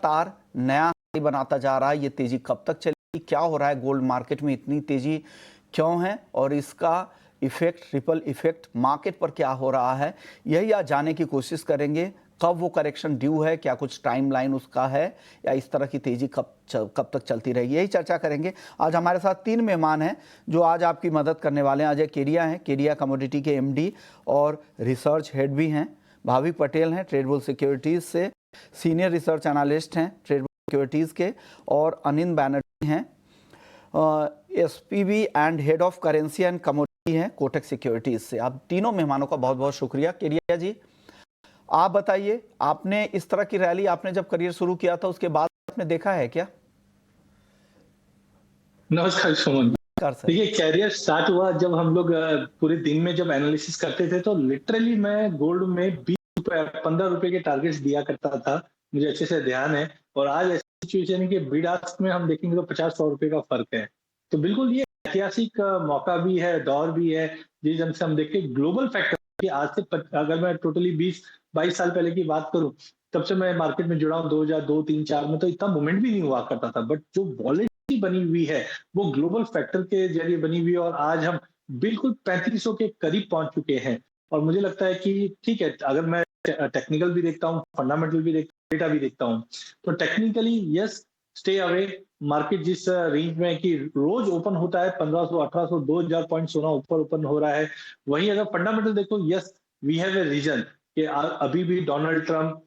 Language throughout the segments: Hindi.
लगातार नया हाई बनाता जा रहा है। ये तेजी कब तक चलेगी, क्या हो रहा है गोल्ड मार्केट में, इतनी तेजी क्यों है और इसका इफेक्ट, रिपल इफेक्ट मार्केट पर क्या हो रहा है, यही आज जानने की कोशिश करेंगे। कब वो करेक्शन ड्यू है, क्या कुछ टाइमलाइन उसका है, या इस तरह की तेजी कब तक चलती रहेगी, यही चर्चा करेंगे। आज हमारे साथ 3 मेहमान हैं जो आज आपकी मदद करने वाले हैं। अजय केडिया हैं, केडिया कमोडिटी के एमडी और रिसर्च हेड भी हैं। भाविक पटेल हैं, ट्रेडबुल सिक्योरिटीज़ से सीनियर रिसर्च एनालिस्ट हैं ट्रेडबुल सिक्योरिटीज़ के, और अनिल बैनर्जी हैं, SPB and head of currency and commodity हैं कोटक सिक्योरिटीज़ से। आप तीनों मेहमानों का बहुत बहुत शुक्रिया। केडिया जी, आप बताइए, आपने इस तरह की रैली आपने जब करियर शुरू किया था उसके बाद आपने देखा है क्या? नमस्कार सुमन। देखिए, कैरियर स्टार्ट हुआ जब हम लोग पूरे दिन में जब एनालिसिस करते थे तो लिटरली मैं गोल्ड में 20 रुपए 15 रुपए के टारगेट्स दिया करता था, मुझे अच्छे से ध्यान है। और आज ऐसी सिचुएशन है कि बिड आस्क में हम देखेंगे तो 50-100 रुपए का फर्क है। तो बिल्कुल ये ऐतिहासिक मौका भी है, दौर भी है, जिस ढंग से हम देखें ग्लोबल फैक्टर कि आज से अगर मैं टोटली 20-22 साल पहले की बात करूं, तब से मैं मार्केट में जुड़ा हूं 2002, 3, 4 में, तो इतना मूवमेंट भी नहीं हुआ करता था। बट जो वॉलेटिलिटी बनी हुई है वो ग्लोबल फैक्टर के जरिए बनी हुई है, और आज हम बिल्कुल 3500 के करीब पहुंच चुके हैं। और मुझे लगता है कि ठीक है, अगर मैं टेक्निकल भी देखता हूँ, फंडामेंटल भी देखता हूँ, डेटा भी देखता हूँ, तो technically yes, stay away. Market जिस रेंज में है कि रोज ओपन होता है 1500, 1800, 2000 पॉइंट सोना ऊपर ओपन हो रहा है। वहीं अगर फंडामेंटल देखो, yes, we have a reason कि अभी भी डोनाल्ड ट्रंप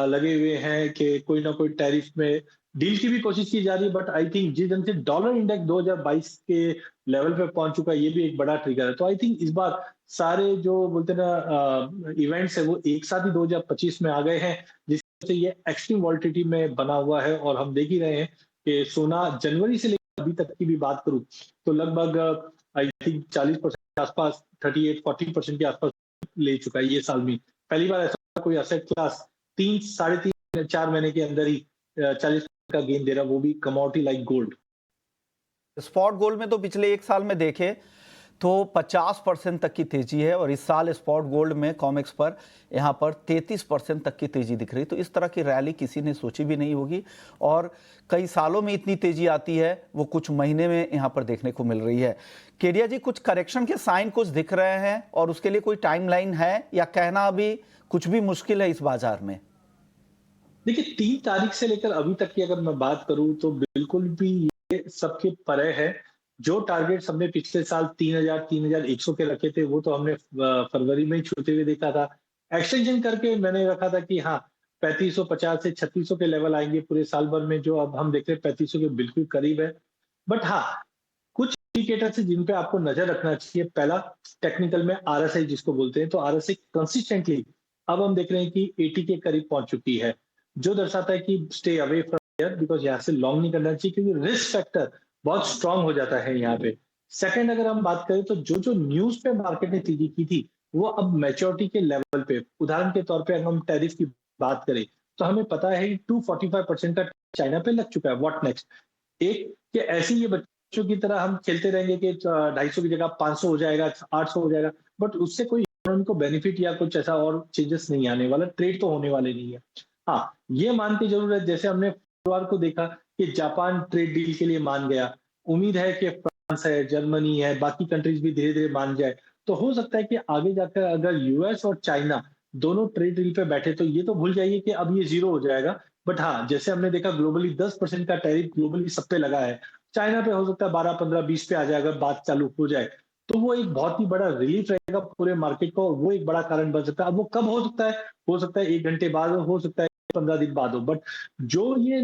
लगे हुए हैं कि कोई ना कोई टैरिफ में डील की भी कोशिश की जा रही है। बट आई थिंक जिस ढंग से डॉलर इंडेक्स 2022 के लेवल पे पहुंच चुका है, ये भी एक बड़ा ट्रिगर है। तो आई थिंक इस बार सारे जो बोलते हैं ना इवेंट्स है वो एक साथ ही 2025 में आ गए हैं, जिससे ये एक्सट्रीम वॉलिटिलिटी में बना हुआ है। और हम देख ही रहे हैं कि सोना जनवरी से लेकर अभी तक की भी बात करूं तो लगभग आई थिंक 40% के आसपास, 38-40% के आसपास ले चुका है ये साल में। पहली बार ऐसा कोई असेट क्लास 3-3.5 4 महीने के अंदर ही 40 का गेन दे रहा, वो भी commodity like gold. Spot gold में तो पिछले 1 साल में देखे तो 50% तक की तेजी है, और इस साल स्पॉट गोल्ड में कॉमेक्स पर यहाँ पर 33% तक की तेजी दिख रही। तो इस तरह की रैली किसी ने सोची भी नहीं होगी, और कई सालों में इतनी तेजी आती है वो कुछ महीने में यहाँ पर देखने को मिल रही है। केडिया जी, कुछ करेक्शन के साइन कुछ दिख रहे हैं और उसके लिए कोई टाइमलाइन है, या कहना अभी कुछ भी मुश्किल है इस बाजार में? देखिए, 3 तारीख से लेकर अभी तक की अगर मैं बात करूं तो बिल्कुल भी ये सबके परे है। जो टारगेट्स हमने पिछले साल 3000 3100 के रखे थे, वो तो हमने फरवरी में ही छूते हुए देखा था। एक्सटेंशन करके मैंने रखा था कि हाँ, 3550 से 3600 के लेवल आएंगे पूरे साल भर में, जो अब हम देख रहे हैं 3500 के बिल्कुल करीब है। बट हाँ, कुछ इंडिकेटर है जिन पे आपको नजर रखना चाहिए। पहला, टेक्निकल में आरएसआई जिसको बोलते हैं, तो आरएसआई कंसिस्टेंटली अब हम देख रहे हैं कि 80 के करीब पहुंच चुकी है, जो दर्शाता है कि stay away from here, because यहाँ से लॉन्ग नहीं करना चाहिए, क्योंकि रिस्क फैक्टर बहुत स्ट्रांग हो जाता है यहाँ पे। सेकंड, अगर हम बात करें तो जो जो न्यूज पे मार्केट ने तेजी की थी, वो अब मैच्योरिटी के लेवल पे, उदाहरण के तौर पे अगर हम टैरिफ की बात करें तो हमें पता है कि 245% का चाइना पे लग चुका है। What next? एक, कि ऐसे ही ये बच्चों की तरह हम खेलते रहेंगे कि 250 की जगह 500 हो जाएगा, 800 हो जाएगा, बट उससे कोई इकोनॉमी को बेनिफिट या कुछ ऐसा और चेंजेस नहीं आने वाला, ट्रेड तो होने वाले नहीं है। हाँ, ये मान के जरूर है, जैसे हमने शुक्रवार को देखा कि जापान ट्रेड डील के लिए मान गया, उम्मीद है कि फ्रांस है, जर्मनी है, बाकी कंट्रीज भी धीरे धीरे मान जाए। तो हो सकता है कि आगे जाकर अगर यूएस और चाइना दोनों ट्रेड डील पे बैठे तो ये तो भूल जाइए कि अब ये जीरो हो जाएगा। बट हाँ, जैसे हमने देखा ग्लोबली 10% का टैरिफ ग्लोबली सब पे लगा है, चाइना पे हो सकता है 12, 15, 20 पे आ जाएगा, बात चालू हो जाए, तो वो एक बहुत ही बड़ा रिलीफ रहेगा पूरे मार्केट को। वो एक बड़ा कारण बन सकता है। अब वो कब हो सकता है? हो सकता है 1 घंटे बाद हो सकता है 15 दिन बाद हो। बट जो ये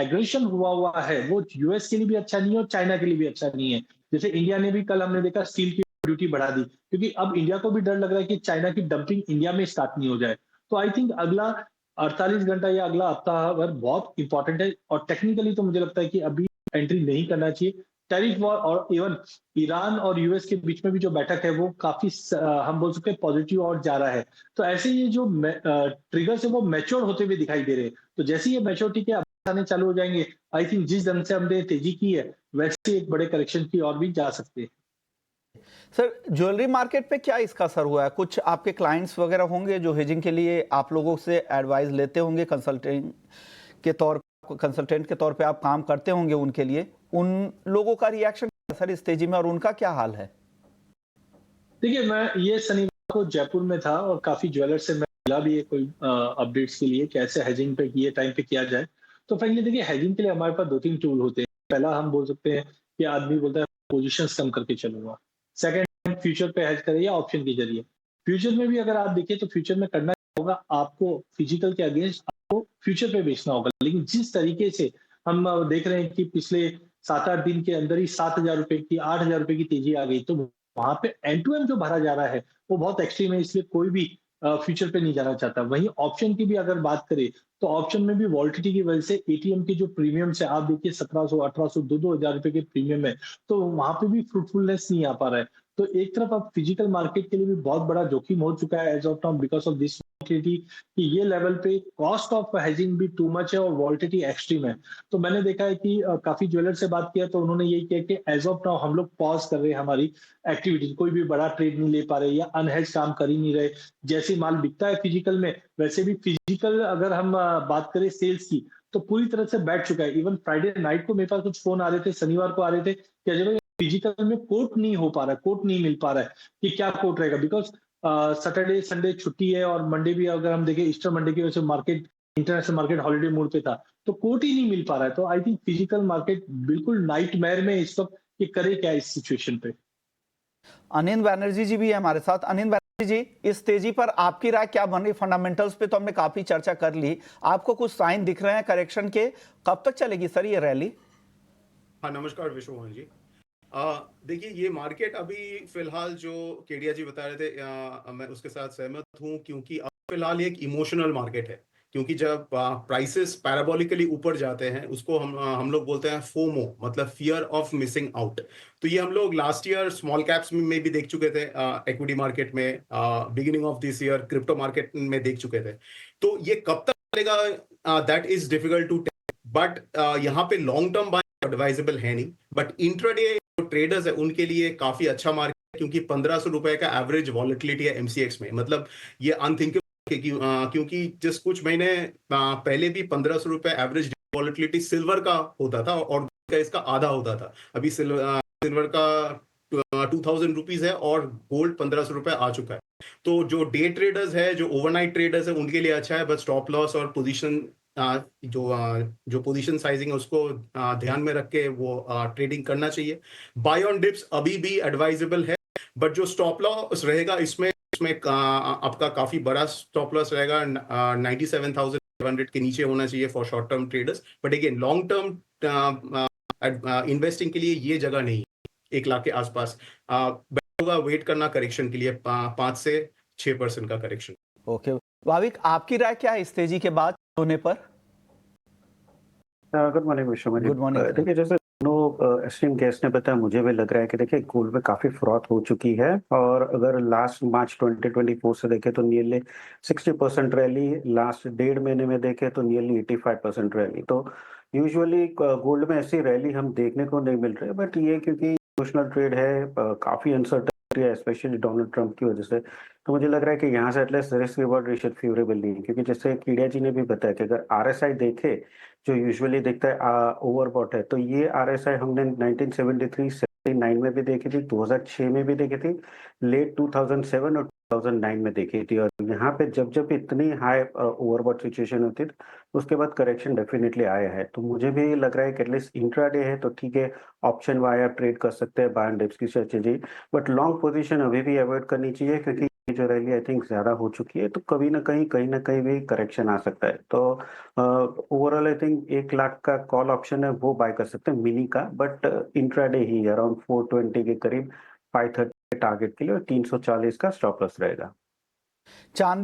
एग्रेशन हुआ है वो यूएस के लिए भी अच्छा नहीं है और चाइना के लिए भी अच्छा नहीं है। जैसे इंडिया ने भी, कल हमने देखा, स्टील की ड्यूटी बढ़ा दी, क्योंकि अब इंडिया को भी डर लग रहा है कि चाइना की डंपिंग इंडिया में स्टार्ट नहीं हो जाए। तो आई थिंक अगला 48 घंटा या अगला हफ्ता भर बहुत इंपॉर्टेंट है। और टेक्निकली तो मुझे लगता है कि अभी एंट्री नहीं करना चाहिए। टैरिफ वॉर और इवन ईरान और यूएस के बीच में भी जो बैठक है वो काफी हम बोल सकते हैं पॉजिटिव और जा रहा है। तो ऐसे ये जो ट्रिगर्स है वो मैच्योर होते हुए दिखाई दे रहे हैं। तो जैसे ये मैच्योरिटी के आने चालू हो जाएंगे, आई थिंक जिस ढंग से हमने तेजी की है वैसे एक बड़े करेक्शन की और भी जा सकते हैं। सर, ज्वेलरी मार्केट पे क्या इसका असर हुआ है? कुछ आपके क्लाइंट्स वगैरह होंगे जो हेजिंग के लिए आप लोगों से एडवाइस लेते होंगे, कंसल्टिंग के तौर कंसल्टेंट के तौर पे आप काम करते होंगे उनके लिए, उन लोगों का रिएक्शन सर इस तेजी में और उनका क्या हाल है? देखिए, मैं ये शनिवार को जयपुर में था और काफ़ी ज्वेलर्स से मैं मिला भी है कोई अपडेट्स के लिए कैसे हेजिंग पे ये टाइम पे किया जाए। तो फ्रेंकली देखिए हेजिंग के लिए हमारे पास 2-3 टूल होते हैं। पहला हम बोल सकते हैं कि आदमी बोलता है पोज़ीशंस कम करके चलूँगा। सेकंड फ्यूचर पे हेज करें या ऑप्शन के ज़रिए। फ्यूचर में भी अगर आप देखिए तो फ्यूचर में करना क्या होगा आपको फिजिकल के अगेंस्ट आपको फ्यूचर पे बेचना होगा। लेकिन जिस तरीके से हम देख रहे हैं कि पिछले 7-8 दिन के अंदर ही ₹7,000 की ₹8,000 की तेज़ी आ गई। तो वहां पे एंड टू एंड जो भरा जा रहा है वो बहुत एक्सट्रीम है इसलिए कोई भी फ्यूचर पे नहीं जाना चाहता वहीं ऑप्शन की भी अगर बात करें तो ऑप्शन में भी वॉलिटिलिटी की वजह से एटीएम की जो प्रीमियम है आप देखिए 1700 1800 2-2 हजार रुपए के प्रीमियम है तो वहां पे भी फ्रूटफुलनेस नहीं आ पा रहा है तो एक तरफ अब फिजिकल मार्केट के लिए भी बहुत बड़ा जोखिम हो चुका है as of now because of this volatility कि ये लेवल पे कॉस्ट ऑफ हेजिंग भी टू मच है और वॉलिटिलिटी एक्सट्रीम है तो मैंने देखा है कि काफी ज्वेलर से बात किया तो उन्होंने यही किया कि एज ऑफ नाउ हम लोग पॉज कर रहे हैं हमारी एक्टिविटीज कोई भी बड़ा ट्रेड नहीं ले पा रहे या अनहेज काम कर ही नहीं रहे जैसे माल बिकता है फिजिकल में वैसे भी फिजिकल अगर हम बात करें सेल्स की तो पूरी तरह से बैठ चुका है इवन फ्राइडे नाइट को मेरे पास कुछ फोन आ रहे थे शनिवार को आ रहे थे कि अजय भाई फिजिकल में कोट नहीं हो पा रहा है कोट नहीं मिल पा रहा है कि क्या कोट रहेगा बिकॉज सैटरडे संडे छुट्टी है और मंडे भी अगर हम देखें ईस्टर मंडे की वजह से market international market holiday mode पे था तो कोट ही नहीं मिल पा रहा है तो आई थिंक फिजिकल मार्केट बिल्कुल नाइटमेयर में इस वक्त कि करे क्या इस सिचुएशन पे अनिल बैनर्जी जी भी है हमारे साथ। अनिल बैनर्जी जी, इस तेजी पर आपकी राय क्या बन रही? फंडामेंटल्स पे तो हमने काफी चर्चा कर ली, आपको कुछ साइन दिख रहे हैं करेक्शन के? कब तक चलेगी सर ये रैली? हाँ, नमस्कार विश्वमोहन जी। देखिए ये मार्केट अभी फिलहाल जो केडिया जी बता रहे थे मैं उसके साथ सहमत हूँ क्योंकि अब फिलहाल ये एक इमोशनल मार्केट है क्योंकि जब प्राइसेस पैराबोलिकली ऊपर जाते हैं उसको हम लोग बोलते हैं फोमो मतलब फियर ऑफ मिसिंग आउट। तो ये हम लोग लास्ट ईयर स्मॉल कैप्स में भी देख चुके थे, इक्विटी मार्केट में beginning of this year crypto market में देख चुके थे। तो ये कब तक चलेगा that is difficult to tell, but यहाँ पे लॉन्ग टर्म एडवाइजेबल है नहीं, बट इंट्राडे जो ट्रेडर्स है उनके लिए काफी अच्छा मार्केट है क्योंकि 1500 रुपए का एवरेज वॉलेटिलिटी है एमसीएक्स में। मतलब ये अनथिंकेबल क्योंकि जिस कुछ महीने पहले भी 1500 रुपए एवरेज वॉलेटिलिटी सिल्वर का होता था और का इसका आधा होता था। अभी सिल्वर का 2000 रुपीज है और गोल्ड 1500 रुपए आ चुका है। तो जो डे ट्रेडर्स है जो ओवरनाइट ट्रेडर्स है उनके लिए अच्छा है, बस स्टॉप लॉस और पोजीशन जो पोजीशन साइजिंग है उसको ध्यान में रख के वो ट्रेडिंग करना चाहिए। बाय ऑन डिप्स अभी भी एडवाइजेबल है, बट जो स्टॉप लॉस रहेगा इसमें आपका काफी बड़ा स्टॉप लॉस रहेगा 97,500 के नीचे होना चाहिए for short term traders. But again long term investing के लिए ये जगह नहीं है। 1 लाख के आसपास होगा वेट करना करेक्शन के लिए 5 से 6% का करेक्शन। ओके भाविक, आपकी राय क्या है इस तेजी के बाद होने पर? Good morning Vishwamani. Good morning. देखिए जैसे दोनों एस्टीम गेस्ट ने बताया मुझे भी लग रहा है कि देखिए गोल्ड में काफी फ्रॉड हो चुकी है और अगर लास्ट मार्च 2024 से देखें तो नियरली 60% रैली, लास्ट 1.5 महीने में देखें तो नियरली 85% रैली। तो यूजुअली गोल्ड में ऐसी रैली हम देखने को नहीं मिल रही, बट ये क्योंकि इमोशनल ट्रेड है, काफी अनसर्टेनिटी है स्पेशली डोनाल्ड ट्रंप की वजह से, तो मुझे लग रहा है कि यहाँ से at least risk reward ratio favourable नहीं है। क्योंकि जैसे कीडिया जी ने भी बताया कि अगर आरएसआई देखे जो यूजुअली देखता है ओवरबॉट है, तो ये आरएसआई हमने 1973 79 में भी देखी थी, 2006 में भी देखी थी, लेट 2007 और 2009 में देखी थी। और यहाँ पे जब जब इतनी हाई ओवरबॉट सिचुएशन होती थी उसके बाद करेक्शन डेफिनेटली आया है। तो मुझे भी लग रहा है कि एटलीस्ट इंट्राडे है तो ठीक है, ऑप्शन वाया ट्रेड कर सकते हैं बाय एंड डिप्स की स्ट्रेटेजी, बट लॉन्ग पोजीशन अभी भी अवॉइड करनी चाहिए क्योंकि ये जो रैली आई थिंक ज्यादा हो चुकी है, तो कभी ना कहीं ना कहीं भी करेक्शन आ सकता है। तो ओवरऑल आई थिंक 1 लाख का कॉल ऑप्शन है वो बाय कर सकते हैं मिनी का, बट इंट्राडे ही अराउंड 420 के करीब 530 टारगेट के लिए और 340 का स्टॉप लॉस रहेगा। चांदी